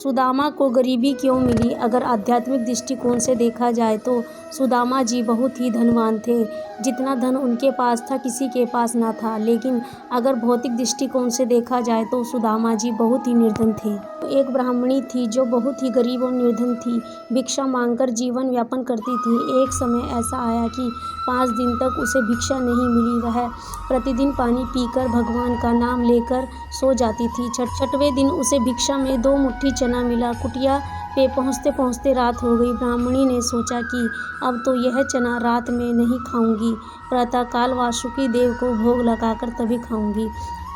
सुदामा को गरीबी क्यों मिली? अगर आध्यात्मिक दृष्टिकोण से देखा जाए तो सुदामा जी बहुत ही धनवान थे। जितना धन उनके पास था किसी के पास ना था। लेकिन अगर भौतिक दृष्टिकोण से देखा जाए तो सुदामा जी बहुत ही निर्धन थे। एक ब्राह्मणी थी जो बहुत ही गरीब और निर्धन थी। भिक्षा मांगकर जीवन यापन करती थी। एक समय ऐसा आया कि 5 दिन तक उसे भिक्षा नहीं मिली। वह प्रतिदिन पानी पीकर भगवान का नाम लेकर सो जाती थी। छठवें दिन उसे भिक्षा में 2 मुट्ठी चना मिला। कुटिया पे पहुँचते पहुँचते रात हो गई। ब्राह्मणी ने सोचा कि अब तो यह चना रात में नहीं खाऊंगी, प्रातःकाल वासुकी देव को भोग लगाकर तभी खाऊंगी।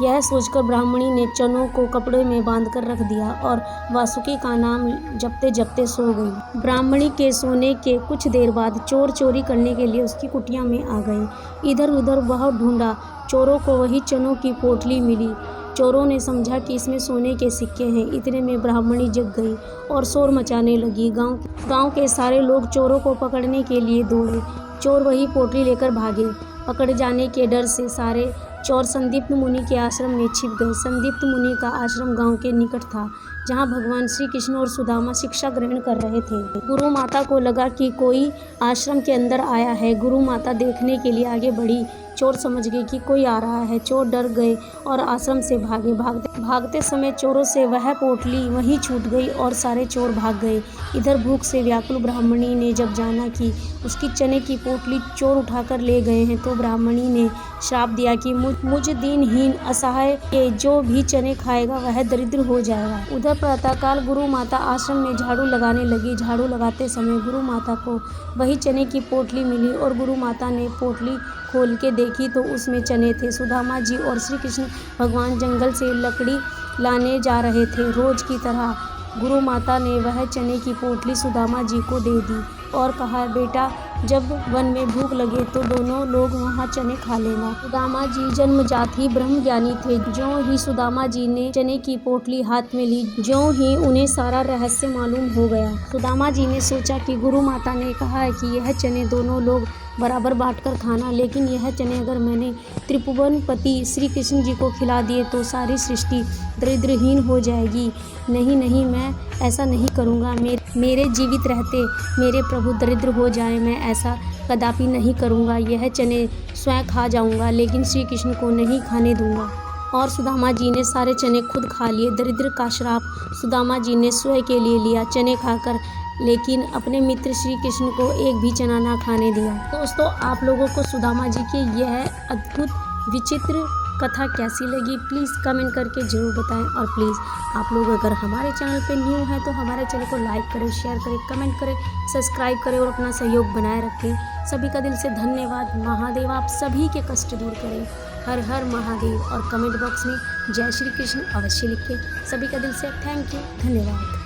यह सोचकर ब्राह्मणी ने चनों को कपड़े में बांधकर रख दिया और वासुकी का नाम जपते जपते सो गई। ब्राह्मणी के सोने के कुछ देर बाद चोर चोरी करने के लिए उसकी कुटिया में आ गए। इधर उधर बहुत ढूंढा, चोरों को वही चनों की पोटली मिली। चोरों ने समझा कि इसमें सोने के सिक्के हैं। इतने में ब्राह्मणी जग गई और शोर मचाने लगी। गांव के सारे लोग चोरों को पकड़ने के लिए दौड़े। चोर वही पोटली लेकर भागे। पकड़ जाने के डर से सारे चोर संदीप्त मुनि के आश्रम में छिप गए। संदीप्त मुनि का आश्रम गांव के निकट था, जहां भगवान श्री कृष्ण और सुदामा शिक्षा ग्रहण कर रहे थे। गुरु माता को लगा कि कोई आश्रम के अंदर आया है। गुरु माता देखने के लिए आगे बढ़ी। चोर समझ गए कि कोई आ रहा है। चोर डर गए और आश्रम से भागे। भागते समय चोरों से वह पोटली वहीं छूट गई और सारे चोर भाग गए। इधर भूख से व्याकुल ब्राह्मणी ने जब जाना कि उसकी चने की पोटली चोर उठाकर ले गए हैं तो ब्राह्मणी ने श्राप दिया कि मुझ दीनहीन असहाय के जो भी चने खाएगा वह दरिद्र हो जाएगा। उधर प्रातःकाल गुरु माता आश्रम में झाड़ू लगाने लगी। झाड़ू लगाते समय गुरु माता को वही चने की पोटली मिली और गुरु माता ने पोटली खोल के देखी तो उसमें चने थे। सुदामा जी और श्री कृष्ण भगवान जंगल से लकड़ी लाने जा रहे थे। रोज की तरह गुरु माता ने वह चने की पोटली सुदामा जी को दे दी और कहा, बेटा जब वन में भूख लगे तो दोनों लोग वहाँ चने खा लेना। सुदामा जी जन्मजात ही ब्रह्म ज्ञानी थे। ज्यों ही सुदामा जी ने चने की पोटली हाथ में ली, ज्यों ही उन्हें सारा रहस्य मालूम हो गया। सुदामा जी ने सोचा कि गुरु माता ने कहा है कि यह चने दोनों लोग बराबर बांटकर खाना, लेकिन यह चने अगर मैंने त्रिभुवनपति श्री कृष्ण जी को खिला दिए तो सारी सृष्टि दरिद्रहीन हो जाएगी। नहीं, मैं ऐसा नहीं करूँगा। मेरे जीवित रहते मेरे प्रभु दरिद्र हो जाए, मैं ऐसा कदापि नहीं करूँगा। यह चने स्वयं खा जाऊँगा, लेकिन श्री कृष्ण को नहीं खाने दूँगा। और सुदामा जी ने सारे चने खुद खा लिए। दरिद्र का श्राप सुदामा जी ने स्वयं के लिए लिया, चने खाकर, लेकिन अपने मित्र श्री कृष्ण को एक भी चना ना खाने दिया। दोस्तों, आप लोगों को सुदामा जी की यह अद्भुत विचित्र कथा कैसी लगी प्लीज़ कमेंट करके ज़रूर बताएं। और प्लीज़ आप लोग अगर हमारे चैनल पे न्यू हैं तो हमारे चैनल को लाइक करें, शेयर करें, कमेंट करें, सब्सक्राइब करें और अपना सहयोग बनाए रखें। सभी का दिल से धन्यवाद। महादेव आप सभी के कष्ट दूर करें। हर हर महादेव। और कमेंट बॉक्स में जय श्री कृष्ण अवश्य लिखें। सभी का दिल से थैंक यू, धन्यवाद।